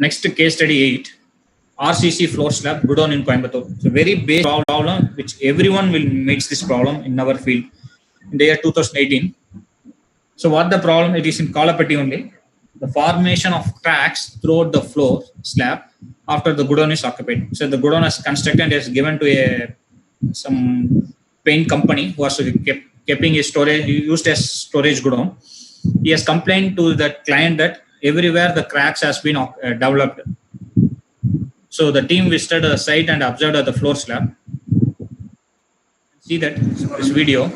Next case study 8, RCC floor slab Godown in Coimbatore. It's a very big problem which everyone will meet this problem in our field in the year 2018. So what the problem? It is in Kalapatti only. The formation of cracks throughout the floor slab after the Godown is occupied. So the Godown is constructed and is given to some paint company who was keeping his storage, used as storage Godown. He has complained to the client that everywhere the cracks has been developed. So the team visited the site and observed the floor slab. See that this video.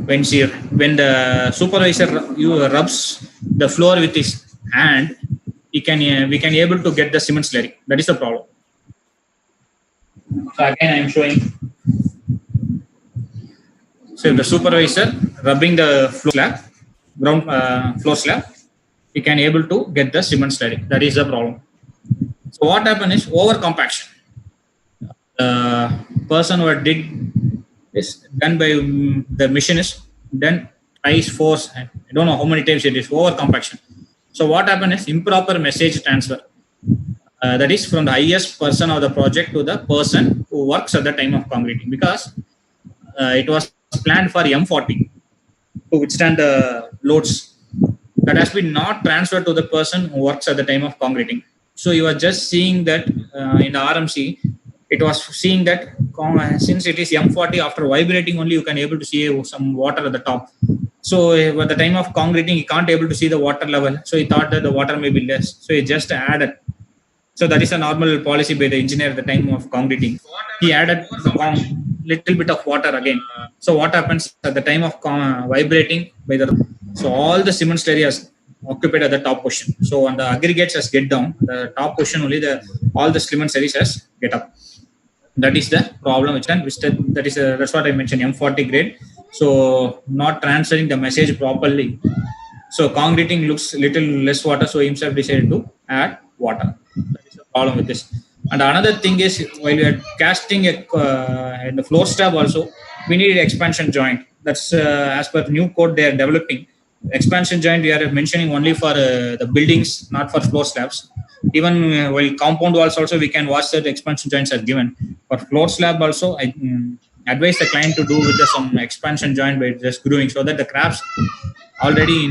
When the supervisor rubs the floor with his hand, we can able to get the cement slurry. That is the problem. So again, I am showing. So the supervisor rubbing the floor slab, floor slab, we can able to get the cement slurry. That is the problem. So what happened is over compaction. The person who did is done by the machinist, then twice, force, I don't know how many times it is, over compaction. So what happened is improper message transfer. That is from the highest person of the project to the person who works at the time of concreting, because it was planned for M40 to withstand the loads. That has been not transferred to the person who works at the time of concreting. So you are just seeing that in the RMC, it was seeing that since it is M40, after vibrating only you can able to see some water at the top. So at the time of concreting, you can't able to see the water level. So he thought that the water may be less. So he just added. So that is a normal policy by the engineer at the time of concreting. He added little bit of water again. So what happens at the time of vibrating by the, so all the cement slurry has occupied at the top portion. So on the aggregates has get down, the top portion only all the cement slurry has get up. That is the problem which that is that's what I mentioned, M40 grade. So not transferring the message properly. So concreting looks little less water. So himself decided to add water. That is the problem with this. And another thing is, while we are casting in the floor slab also, we need expansion joint. That's as per the new code they are developing. Expansion joint we are mentioning only for the buildings, not for floor slabs. Even while compound walls also, we can watch that expansion joints are given. For floor slab also, I advise the client to do with some expansion joint by just screwing, so that the cracks already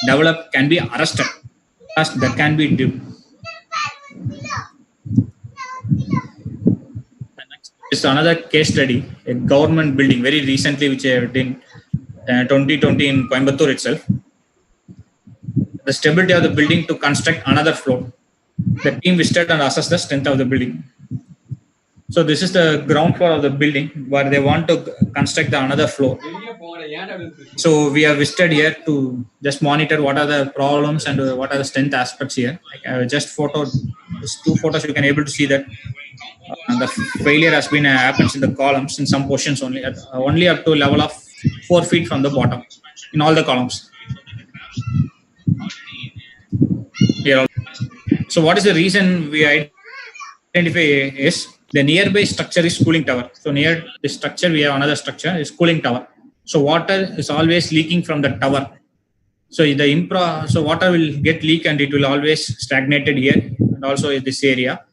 developed can be arrested. That can be due. It's another case study, a government building very recently, which I have done 2020 in Coimbatore itself. The stability of the building to construct another floor. The team visited and assessed the strength of the building. So this is the ground floor of the building where they want to construct another floor. So we have visited here to just monitor what are the problems and what are the strength aspects here. Just two photos, you can able to see that the failure has been happens in the columns in some portions only, only up to a level of 4 feet from the bottom in all the columns. Here. So what is the reason we identify is the nearby structure is cooling tower. So near this structure, we have another structure is cooling tower. So water is always leaking from the tower. So so water will get leak and it will always stagnated here and also in this area.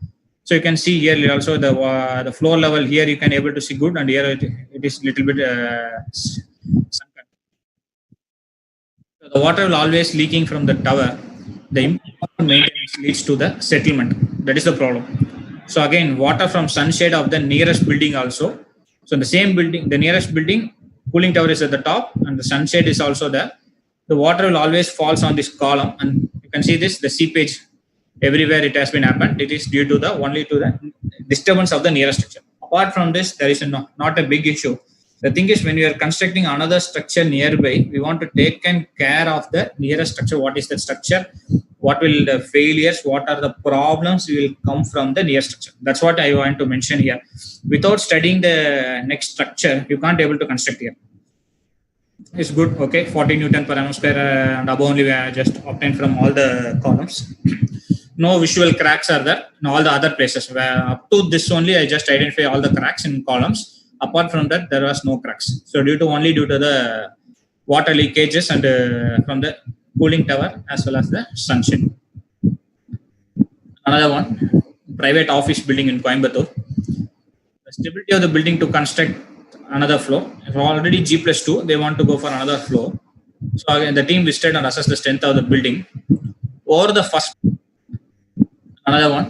So you can see here also the floor level here you can able to see good, and here it is little bit sunken. So the water will always leaking from the tower. The improper maintenance leads to the settlement. That is the problem. So again, water from sunshade of the nearest building also. So in the same building, the nearest building, cooling tower is at the top and the sunshade is also there. The water will always falls on this column, and you can see this, the seepage everywhere it has been happened. It is due to only to the disturbance of the nearest structure. Apart from this, there is not a big issue. The thing is, when we are constructing another structure nearby, we want to take care of the nearest structure. What is the structure? What will the failures? What are the problems will come from the near structure? That's what I want to mention here. Without studying the next structure, you can't able to construct here. It's good, okay. 40 Newton per annum square and above only we are just obtained from all the columns. No visual cracks are there in all the other places. Where up to this only, I just identify all the cracks in columns. Apart from that, there was no cracks. So due to the water leakages and from the cooling tower as well as the sunshine. Another one, private office building in Coimbatore. The stability of the building to construct another floor. If already G+2, they want to go for another floor. So again, the team visited and assessed the strength of the building. Over the first, another one,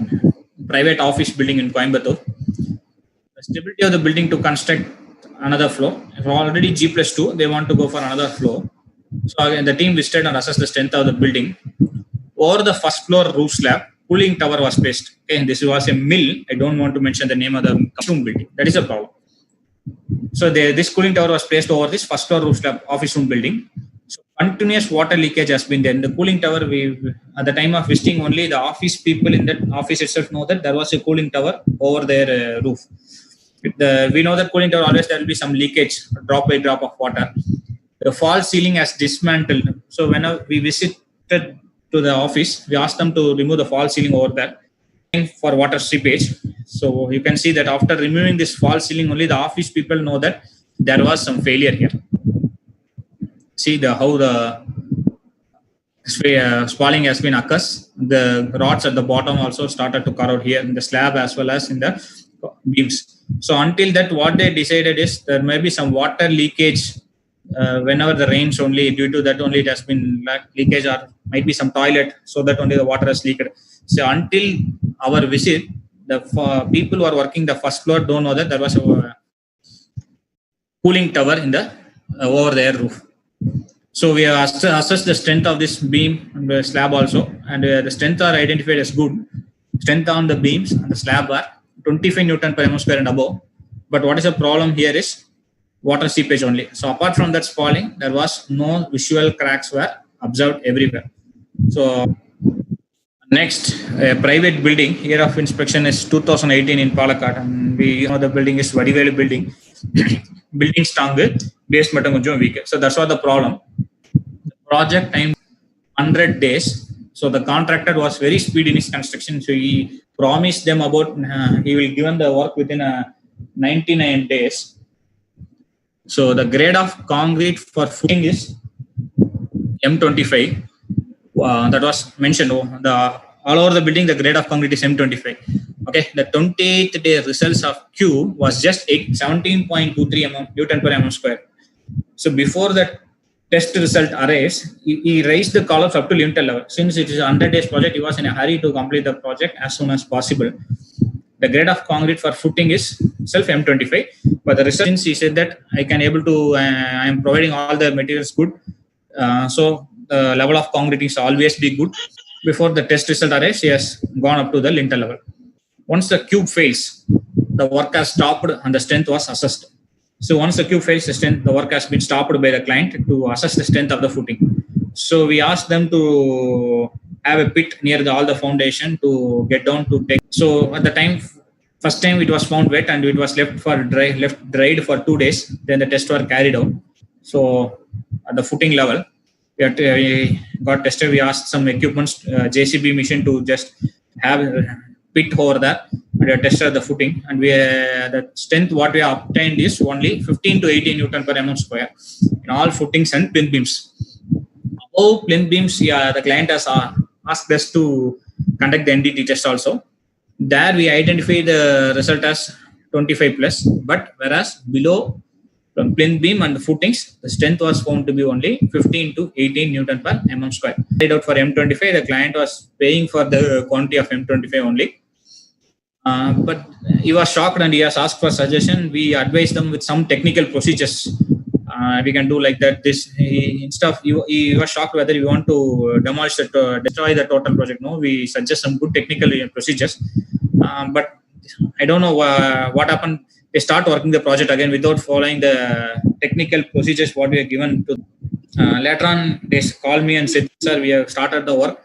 private office building in Coimbatore. The stability of the building to construct another floor. If already G+2, they want to go for another floor. So again, the team visited and assessed the strength of the building. Over the first floor roof slab, cooling tower was placed. Okay, this was a mill. I don't want to mention the name of the building. That is a problem. So this cooling tower was placed over this first floor roof slab office room building. So continuous water leakage has been there. In the cooling tower, at the time of visiting, only the office people in that office itself know that there was a cooling tower over their roof. We know that cooling tower always there will be some leakage, drop by drop of water. The false ceiling has dismantled. So whenever we visited to the office, we asked them to remove the false ceiling over there for water seepage. So you can see that after removing this false ceiling, only the office people know that there was some failure here. See how the spalling has been occurs. The rods at the bottom also started to corrode here in the slab as well as in the beams. So until that, what they decided is there may be some water leakage whenever the rains. Only due to that only it has been leakage, or might be some toilet, so that only the water has leaked. So until our visit, the people who are working the first floor don't know that there was a cooling tower in the over their roof. So we have assessed the strength of this beam and the slab also, and the strength are identified as good. Strength on the beams and the slab are 25 Newton per mm square and above. But what is the problem here is water seepage only. So apart from that spalling, there was no visual cracks were observed everywhere. So next, a private building, year of inspection is 2018 in Palakkad, and we know the building is Vadivelu building. Building strong, base mattam weak. So that's what the problem. The project time 100 days. So the contractor was very speedy in his construction. So he promised them about he will give them the work within 99 days. So the grade of concrete for footing is M25. That was mentioned. All over the building, the grade of concrete is M25. Okay, the 28th day results of Q was just 17.23 Newton per mm square. So before that test result arrives, he raised the columns up to lintel level. Since it is a 100 days project, he was in a hurry to complete the project as soon as possible. The grade of concrete for footing is self M25, but the result, since he said that I am providing all the materials good, so the level of concrete is always be good. Before the test result arrives, he has gone up to the lintel level. Once the cube fails, the work has stopped and the strength was assessed. So once the cube fails, the work has been stopped by the client to assess the strength of the footing. So we asked them to have a pit near all the foundation to get down to take. So at the time, first time it was found wet and it was left dried for 2 days. Then the tests were carried out. So at the footing level, we got tested. We asked some equipments, JCB machine to just have pit over there. We have tested the footing, and the strength what we have obtained is only 15 to 18 Newton per mm square in all footings and plinth beams. Above plinth beams, the client has asked us to conduct the NDT test also. There we identify the result as 25 plus, but whereas below from plinth beam and the footings, the strength was found to be only 15 to 18 Newton per mm square. Carried out for M25, the client was paying for the quantity of M25 only. But he was shocked and he has asked for suggestion. We advised them with some technical procedures. We can do like that. He was shocked whether we want to destroy the total project. No, we suggest some good technical procedures. But I don't know what happened. They start working the project again without following the technical procedures what we are given to. Later on, they called me and said, "Sir, we have started the work.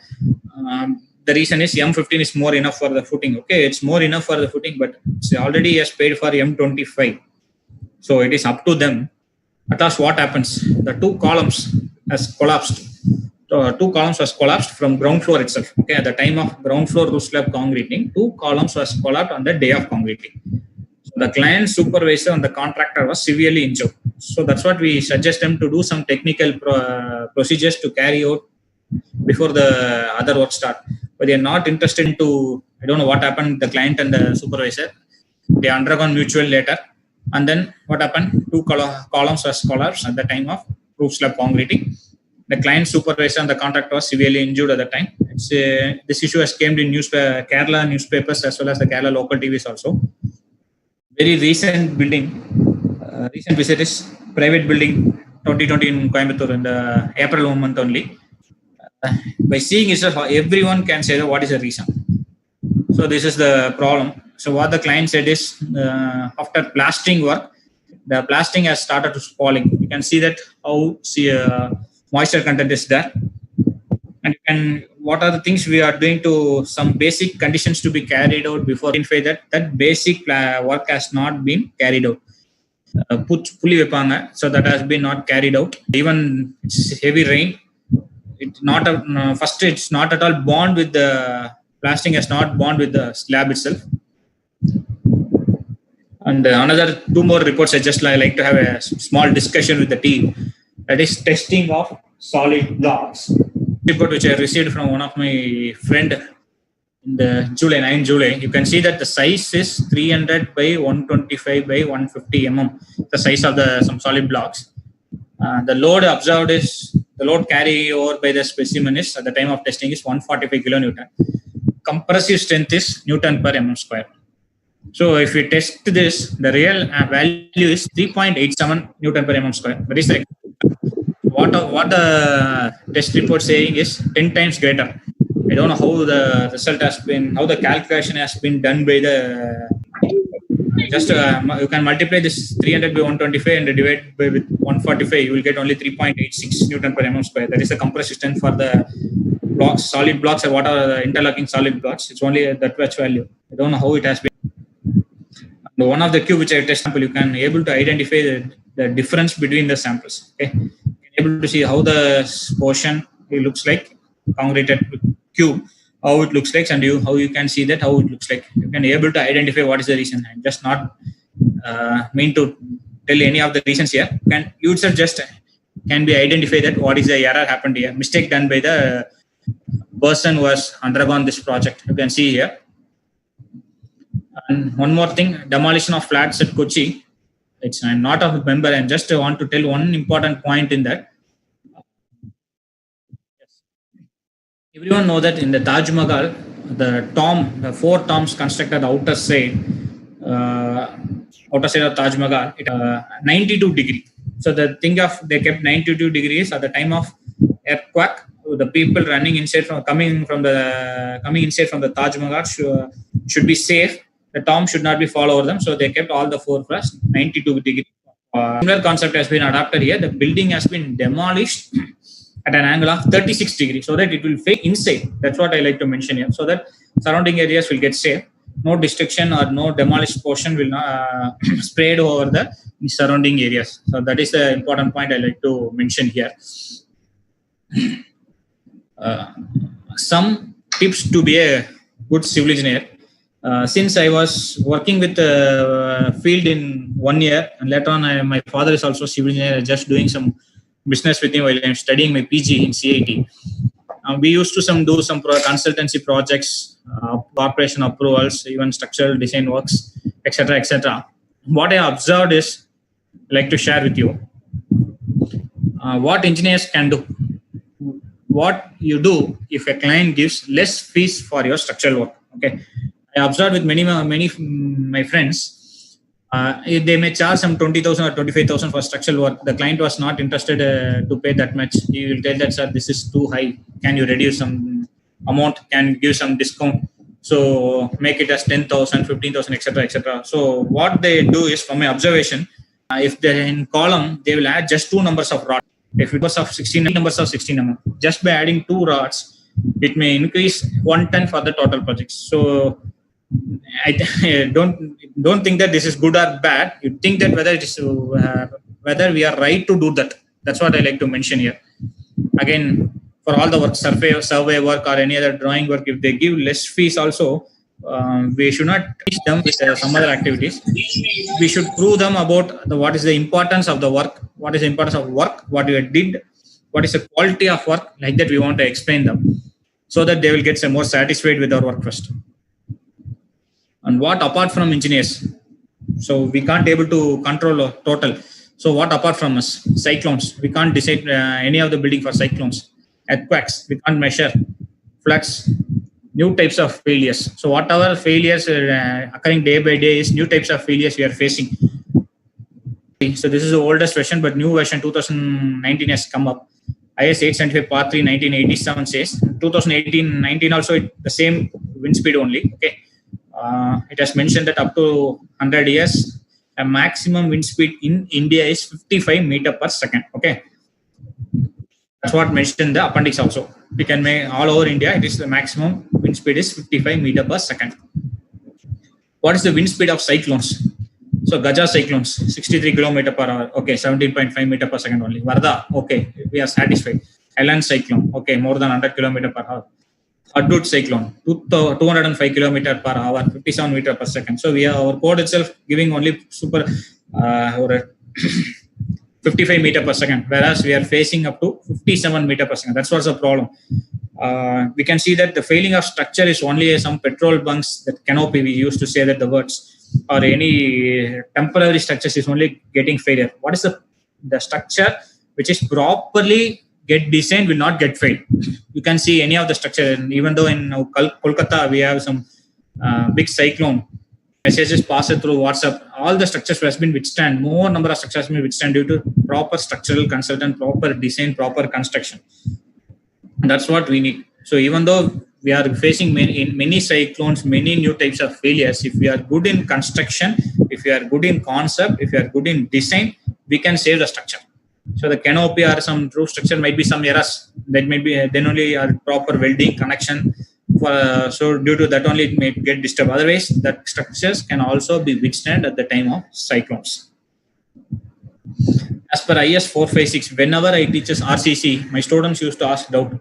The reason is M15 is more enough for the footing." Okay, it's more enough for the footing, but it's already has paid for M25. So it is up to them. At last, what happens? The two columns has collapsed. Two columns was collapsed from ground floor itself. Okay, at the time of ground floor roof slab concreting, two columns was collapsed on the day of concreting. So the client, supervisor, and the contractor was severely injured. So that's what we suggest them to do some technical procedures to carry out before the other work start. But they are not interested to I don't know what happened. The client and the supervisor, they undergone mutual later. And then what happened? Two columns were collapsed at the time of roof slab concreting. The client, supervisor, and the contractor was severely injured at the time. This issue has came in Kerala newspapers as well as the Kerala local TVs also. Very recent building, recent visit is private building 2020 in Coimbatore in the April month only. By seeing itself, everyone can say that what is the reason. So this is the problem. So what the client said is, after plastering work, the plastering has started to falling. You can see that how moisture content is there, and what are the things we are doing to some basic conditions to be carried out before that basic work has not been carried out. So that has been not carried out. Even it's heavy rain. It's not first. It's not at all bond with the plastering. Has not bond with the slab itself. And another two more reports. I just like to have a small discussion with the team. That is testing of solid blocks. Report which I received from one of my friend in the 9 July. You can see that the size is 300 by 125 by 150 mm. The size of some solid blocks. The load observed is the load carry over by the specimen is at the time of testing is 145 kilonewton. Compressive strength is Newton per mm square. So if we test this, the real value is 3.87 Newton per mm square. That is the what the test report saying is 10 times greater. I don't know how the result has been, how the calculation has been done by the. Just you can multiply this 300 by 125 and divide by with 145. You will get only 3.86 Newton per mm square. That is the compressive strength for the blocks, solid blocks, or what are the interlocking solid blocks. It's only that much value. I don't know how it has been. One of the cube which I test sample, you can able to identify the difference between the samples. Okay, you can able to see how the portion it looks like concreted cube, how it looks like, and how you can see that how it looks like. You can able to identify what is the reason. I'm just not mean to tell any of the reasons here. You itself just can be identify that what is the error happened here, mistake done by the person who has undergone this project. You can see here. And one more thing, demolition of flats at Kochi. I'm not a member, and just want to tell one important point in that. Everyone know that in the Taj Mahal, the 4 tombs constructed outer side of Taj Mahal, 92 degree. So the thing of they kept 92 degrees at the time of earthquake. The people running inside coming inside from the Taj Mahal should be safe. The tomb should not be fall over them, so they kept all the 4 floors 92 degrees. Similar concept has been adopted here. The building has been demolished at an angle of 36 degrees, so that it will face inside. That's what I like to mention here, so that surrounding areas will get safe. No destruction or no demolished portion will not spread over the surrounding areas. So that is the important point I like to mention here. Some tips to be a good civil engineer. Since I was working with the field in 1 year, and later on my father is also civil engineer, just doing some business with him while I'm studying my PG in CIT. We used to do some consultancy projects, corporation approvals, even structural design works, etc., etc. What I observed is, I'd like to share with you what engineers can do. What you do if a client gives less fees for your structural work. Okay, I observed with many my friends. They may charge some 20,000 or 25,000 for structural work. The client was not interested to pay that much. He will tell that, sir, this is too high. Can you reduce some amount? Can you give some discount? So make it as 10,000, 15,000, etc., etc. So what they do is, from my observation, if they're in column, they will add just 2 numbers of rods. If it was of 16 numbers of 16 mm, just by adding 2 rods, it may increase 1 ton for the total project. So I don't think that this is good or bad. You think that whether we are right to do that. That's what I like to mention here. Again, for all the work, survey work or any other drawing work, if they give less fees also, we should not teach them with some other activities. We should prove them about what is the importance of the work, what is the importance of work, what you did, what is the quality of work. Like that, we want to explain them so that they will get some more satisfied with our work first. And what apart from engineers? So we can't able to control total. So what apart from us? Cyclones. We can't decide any of the building for cyclones. Earthquakes. We can't measure. Floods. New types of failures. So whatever failures occurring day by day is new types of failures we are facing. So this is the oldest version, but new version 2019 has come up. IS 875 Part 3 1987 says 2018-19 also the same wind speed only. Okay, it has mentioned that up to 100 years, a maximum wind speed in India is 55 meter per second. Okay, that's what mentioned in the appendix also. We can make all over India. It is the maximum wind speed is 55 meter per second. What is the wind speed of cyclones? So Gaja cyclones, 63 km per hour. Okay, 17.5 meter per second only. Varda, okay, we are satisfied. Helen cyclone, okay, more than 100 km per hour. Hudud cyclone, 205 km per hour, 57 meter per second. So we are our code itself giving only super 55 meter per second, whereas we are facing up to 57 meter per second. That's what's the problem. We can see that the failing of structure is only some petrol bunks, that canopy we used to say that the words, or any temporary structures is only getting failure. What is the structure which is properly get designed will not get failed. You can see any of the structure, even though in Kolkata we have some big cyclone, messages passed through WhatsApp, all the structures has been withstand, more number of structures has been withstand due to proper structural consultant, proper design, proper construction. And that's what we need. So even though we are facing many cyclones, many new types of failures, if we are good in construction, if we are good in concept, if we are good in design, we can save the structure. So the canopy or some roof structure might be some errors that may be then only a proper welding connection. So due to that only it may get disturbed. Otherwise, the structures can also be withstand at the time of cyclones. As per IS 456, whenever I teach RCC, my students used to ask doubt,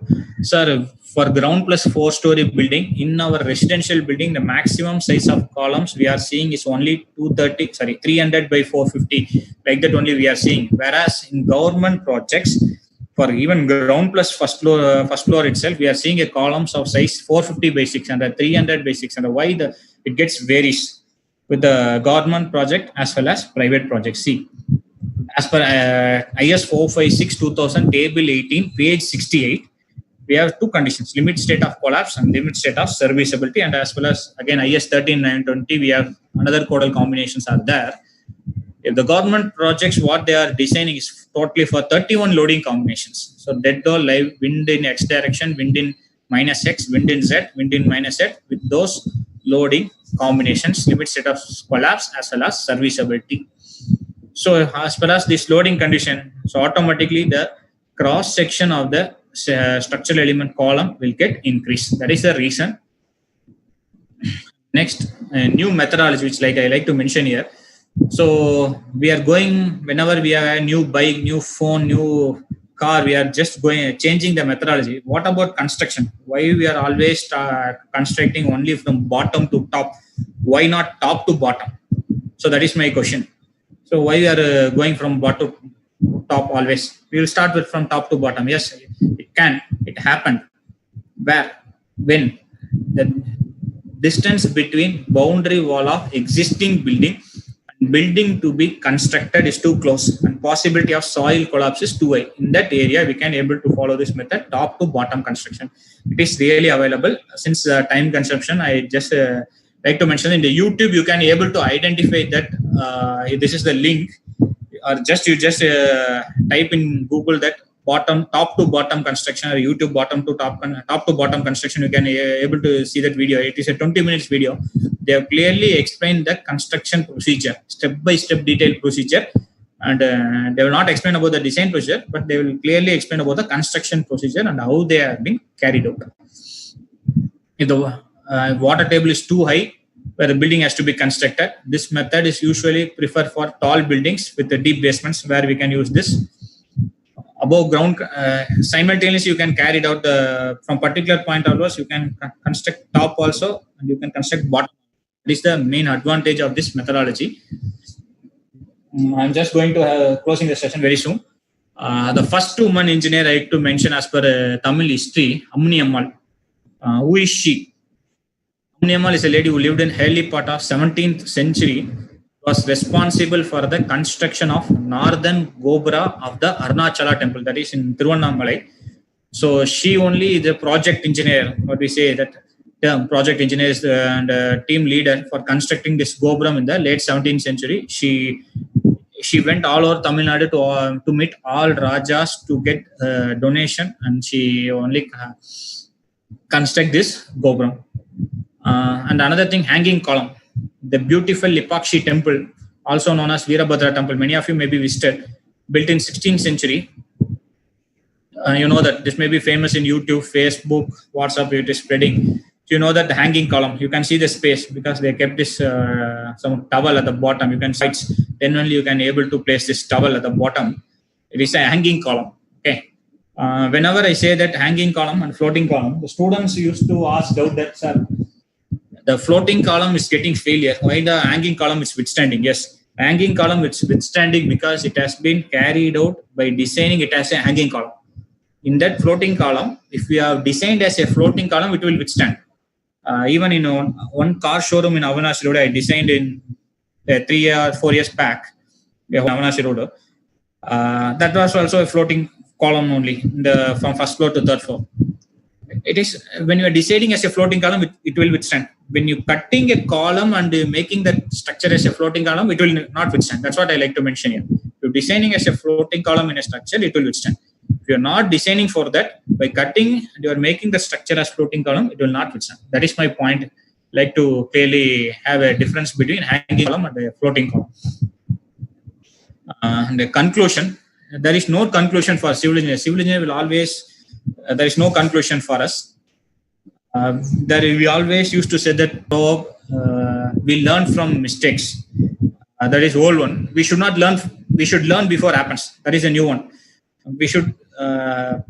sir, for ground plus 4-story building, in our residential building, the maximum size of columns we are seeing is only 300 by 450. Like that only we are seeing. Whereas in government projects, for even ground plus first floor itself, we are seeing a columns of size 450 by 600, 300 by 600. Why it gets varies with the government project as well as private project. See, as per IS 456 2000 table 18 page 68, we have two conditions: limit state of collapse and limit state of serviceability. And as well as again IS 13920, we have another codal combinations are there. If the government projects, what they are designing is totally for 31 loading combinations. So dead or live, wind in X direction, wind in minus X, wind in Z, wind in minus Z, with those loading combinations, limit state of collapse as well as serviceability. So as far as this loading condition, so automatically the cross section of the structural element column will get increased. That is the reason. Next, new methodology, which I like to mention here. So we are going, whenever we have a new bike, new phone, new car, we are just changing the methodology. What about construction? Why we are always constructing only from bottom to top? Why not top to bottom? So that is my question. So why we are going from bottom to top always? We will start with from top to bottom. Yes, it happened. Where? When? The distance between boundary wall of existing building and building to be constructed is too close, and possibility of soil collapse is too high. In that area, we can able to follow this method, top to bottom construction. It is really available. Since time consumption, I just like to mention in the YouTube, you can able to identify that this is the link, or you just type in Google that top to bottom construction, or YouTube top to bottom construction. You can able to see that video. It is a 20 minutes video. They have clearly explained the construction procedure, step by step detailed procedure, and they will not explain about the design procedure, but they will clearly explain about the construction procedure and how they are being carried out. If the water table is too high, where the building has to be constructed, this method is usually preferred for tall buildings with the deep basements, where we can use this. Above ground, simultaneously you can carry it out from particular point onwards. You can construct top also, and you can construct bottom. This is the main advantage of this methodology. I'm just going to closing the session very soon. The first woman engineer I like to mention as per Tamil history, Ammuni Ammal. Who is she? Amniammal is a lady who lived in early part of 17th century, was responsible for the construction of northern Gobra of the Arunachala temple, that is in Tiruvannamalai. So she only the project engineer, what we say that term, project engineers and team leader for constructing this Gobram in the late 17th century. She went all over Tamil Nadu to meet all Rajas to get donation, and she only construct this Gobram. And another thing, hanging column. The beautiful Lipakshi temple, also known as Veerabhadra temple, many of you may be visited, built in 16th century. You know that this may be famous in YouTube, Facebook, WhatsApp, it is spreading. So you know that the hanging column, you can see the space because they kept this some towel at the bottom. You can see it. Then only you can able to place this towel at the bottom. It is a hanging column. Okay. Whenever I say that hanging column and floating column, the students used to ask doubt that, sir, the floating column is getting failure. Why the hanging column is withstanding? Yes, hanging column is withstanding because it has been carried out by designing it as a hanging column. In that floating column, if we have designed as a floating column, it will withstand. Even in one car showroom in Avanash Road, I designed in 3 or 4 years back, Avanash Road. That was also a floating column only from first floor to third floor. It is when you are deciding as a floating column, it will withstand. When you cutting a column and making that structure as a floating column, it will not withstand. That's what I like to mention here. If you're designing as a floating column in a structure, it will withstand. If you're not designing for that, by cutting and you're making the structure as floating column, it will not withstand. That is my point. Like to clearly have a difference between hanging column and a floating column. And the conclusion, there is no conclusion for civil engineer. Civil engineer will always there is no conclusion for us. We always used to say that we learn from mistakes. That is old one. We should not learn. We should learn before it happens. That is a new one. We should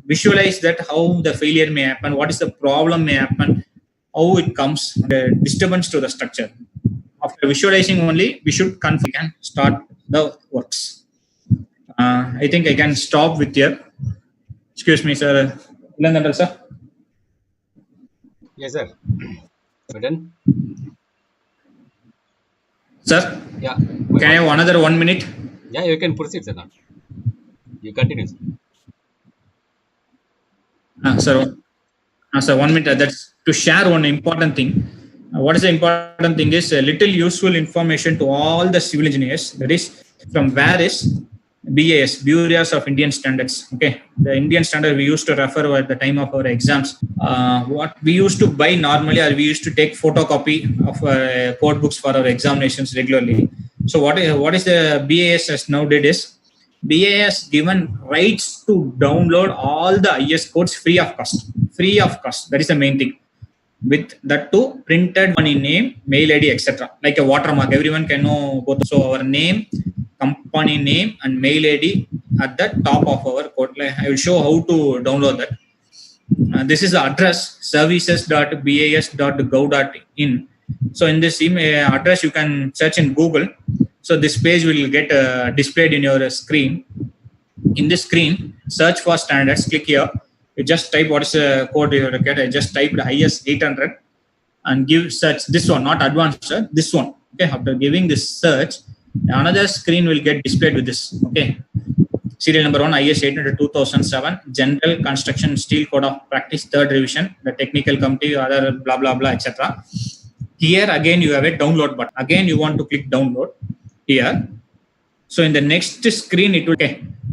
visualize that how the failure may happen, what is the problem may happen, how it comes, the disturbance to the structure. After visualizing only, we should can start the works. I think I can stop with here. Excuse me, sir. Sir. Yes, sir. We're done. Sir? Yeah. Can I have another 1 minute? Yeah, you can proceed, sir. You continue. Sir, 1 minute. That's to share one important thing. What is the important thing is a little useful information to all the civil engineers. That is from where is BIS, Bureau of Indian Standards. Okay, the Indian standard we used to refer at the time of our exams. What we used to buy normally, or we used to take photocopy of code books for our examinations regularly. So what is the BIS has now did is BIS given rights to download all the IS codes free of cost. Free of cost. That is the main thing. With that too printed money name, mail ID, etc. Like a watermark, everyone can know both. So our name, company name, and mail ID at the top of our code. I will show how to download that. This is the address services.bas.gov.in. So in this email address, you can search in Google. So this page will get displayed in your screen. In this screen, search for standards. Click here. You just type what is the code you have to get. I just typed IS 800 and give search this one, not advanced search, this one. Okay, after giving this search, another screen will get displayed with this. Okay, serial number 1 IS 800 2007 General Construction Steel Code of Practice, 3rd revision, the technical committee, other blah blah blah, etc. Here again you have a download button. Again you want to click download here. So in the next screen it will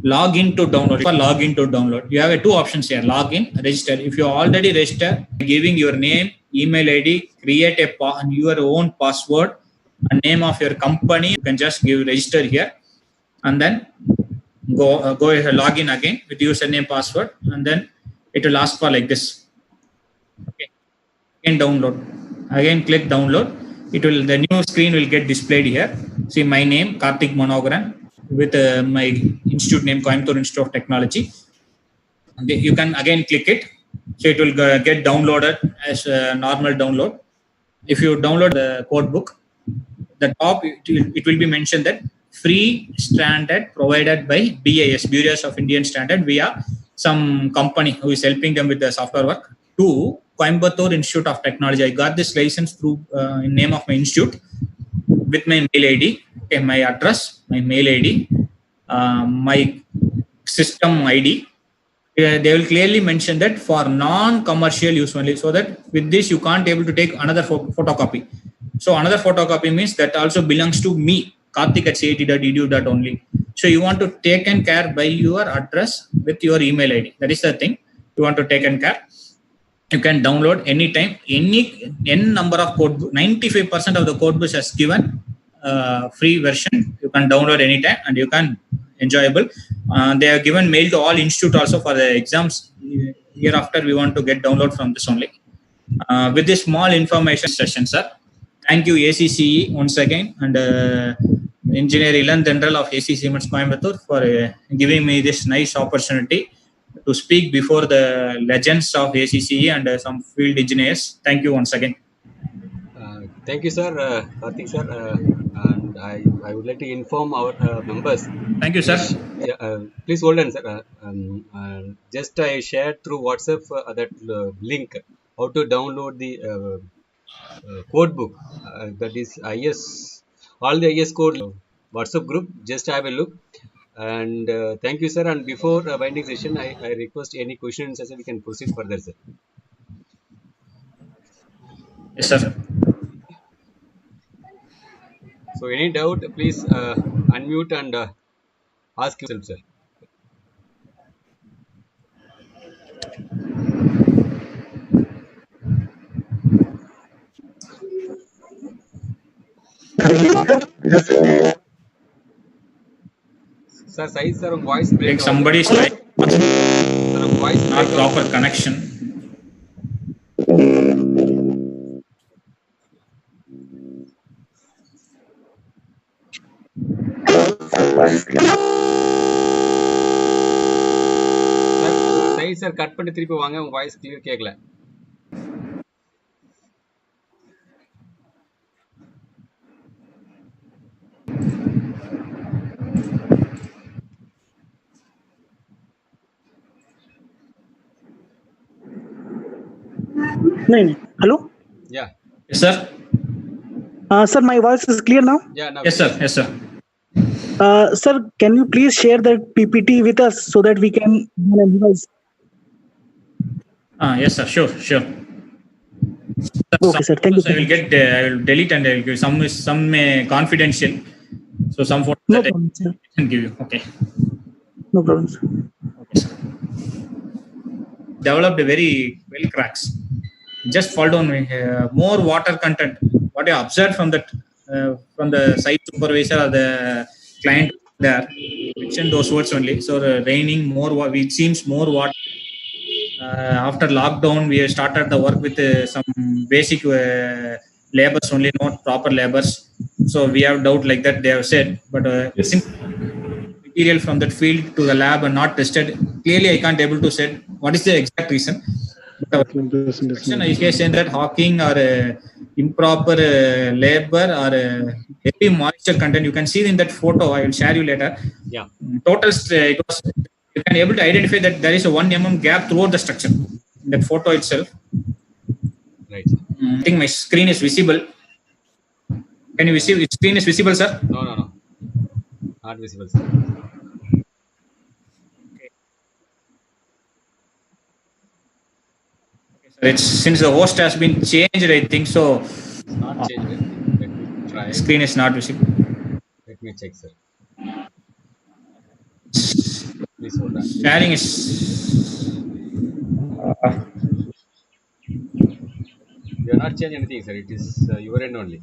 log in to download. For log in to download, you have two options here: login, register. If you already register, giving your name, email ID, create your own password and name of your company, you can just give register here, and then go ahead, log in again with username, password, and then it will ask for like this. Okay, again download. Again click download. It will, the new screen will get displayed here. See my name Karthik Manogaran with my institute name Coimbatore Institute of Technology. You can again click it. So it will get downloaded as a normal download. If you download the code book, the top it will be mentioned that free standard provided by BIS, Bureau of Indian Standard, via some company who is helping them with the software work to Coimbatore Institute of Technology. I got this license through in name of my institute with my mail ID, okay, my address, my mail ID, my system ID. They will clearly mention that for non-commercial use only, so that with this you can't able to take another photocopy. So another photocopy means that also belongs to me, Karthik at CIT.edu only. So you want to take and care by your address with your email ID. That is the thing you want to take and care. You can download anytime, any n number of code. 95% of the code base has given free version. You can download anytime and you can enjoyable. They have given mail to all institute also for the exams. Hereafter we want to get download from this only. With this small information session, sir. Thank you ACCE once again, and Engineer Ilan General of AC Siemens Coimbatore for giving me this nice opportunity to speak before the legends of ACCE and some field engineers. Thank you once again. Thank you, sir, Karthik sir, and I would like to inform our members. Thank you, sir. Please hold on, sir. Just I shared through WhatsApp that link how to download the code book. That is IS, all the IS code WhatsApp group. Just have a look. And thank you, sir. And before winding session, I request any questions, so we can proceed further, sir. Yes, sir. So, any doubt, please unmute and ask yourself, sir. Sir, size, sir, voice break. Like somebody's like voice not proper connection. Sir cut பண்ணி திருப்பி வாங்க, உங்க voice clear கேட்கல. Hello? Yeah. Yes, sir. Sir, my voice is clear now? Yeah, now. Yes, sir. Yes, sir. Sir, can you please share that PPT with us so that we can analyze? Yes, sir. Sure. Okay, sir. Thank you. I will delete and I will give some confidential. So some photos No that problem, sir. I can give you. Okay. No problem, sir. Okay, sir. Developed a very well cracks. Just fall down more water content. What I observed from the site supervisor or the client there, mentioned those words only. So raining more, it seems more water. After lockdown, we started the work with some basic labors only, not proper labors. So we have doubt like that they have said, but Yes. material from that field to the lab and not tested. Clearly, I can't able to say what is the exact reason. But I can say that hawking or improper labor or heavy moisture content. You can see in that photo. I will share you later. Yeah. Total it was. You can able to identify that there is a 1 mm gap throughout the structure. In that photo itself. Right. I think my screen is visible. Can you see? Screen is visible, sir? No. Not visible, sir. It's since the host has been changed, I think so. It's not changed. Let me try. Screen is not visible. Let me check, sir. Please hold on. Sharing is. You are not changing anything, sir. It is your end only.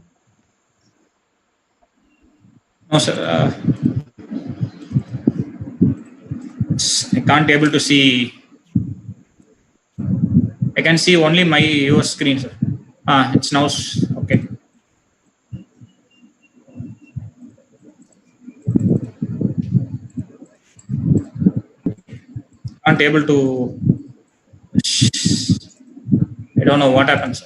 No, sir. I can't able to see. I can see only your screen, sir. It's now okay. Can't able to. I don't know what happens.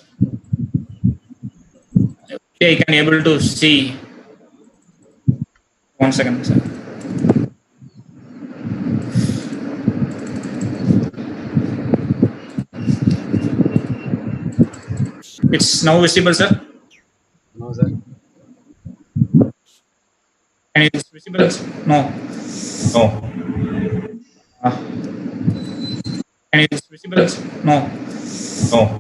Okay, I can able to see. 1 second, sir. It's now visible, sir. No, sir. And it's visible? No. No. And it's visible? No. No.